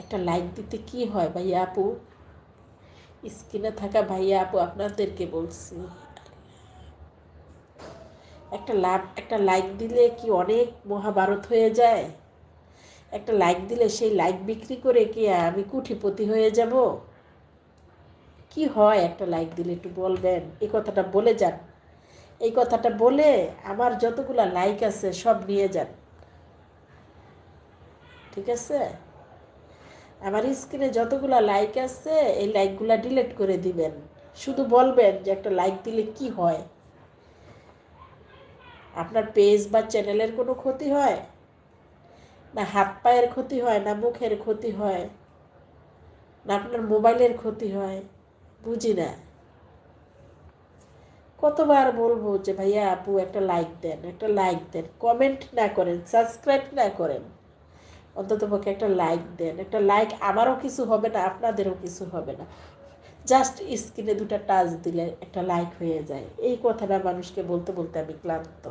একটা লাইক দিতে কি হয় ভাইয়া আপু? স্ক্রিনে থাকা ভাইয়া আপু আপনাদেরকে বলছি, একটা লাইক দিলে কি অনেক মহাভারত হয়ে যায়? একটা লাইক দিলে সেই লাইক বিক্রি করে কি আমি কোটিপতি হয়ে যাব? কি হয় একটা লাইক দিলে একটু বলবেন? এই কথাটা বলে যান। এই কথাটা বলে আমার যতগুলা লাইক আছে সব নিয়ে যান, ঠিক আছে? আমার স্ক্রিনে যতগুলা লাইক আছে এই লাইকগুলা ডিলিট করে দিবেন। শুধু বলবেন যে একটা লাইক দিলে কি হয়। আপনার পেজ বা চ্যানেলের কোনো ক্ষতি হয় না? হাত পায়ের ক্ষতি হয় না? মুখের ক্ষতি হয় না? আপনার মোবাইলের ক্ষতি হয়? বুঝি না। কতবার বলবো যে ভাইয়া আপু একটা লাইক দেন, একটা লাইক দেন, কমেন্ট না করেন, সাবস্ক্রাইব না করেন, অন্ততপক্ষে একটা লাইক দেন। একটা লাইক আমারও কিছু হবে না, আপনাদেরও কিছু হবে না। জাস্ট স্ক্রিনে দুটা টাচ দিলে একটা লাইক হয়ে যায়। এই কথাটা মানুষকে বলতে বলতে আমি ক্লান্ত।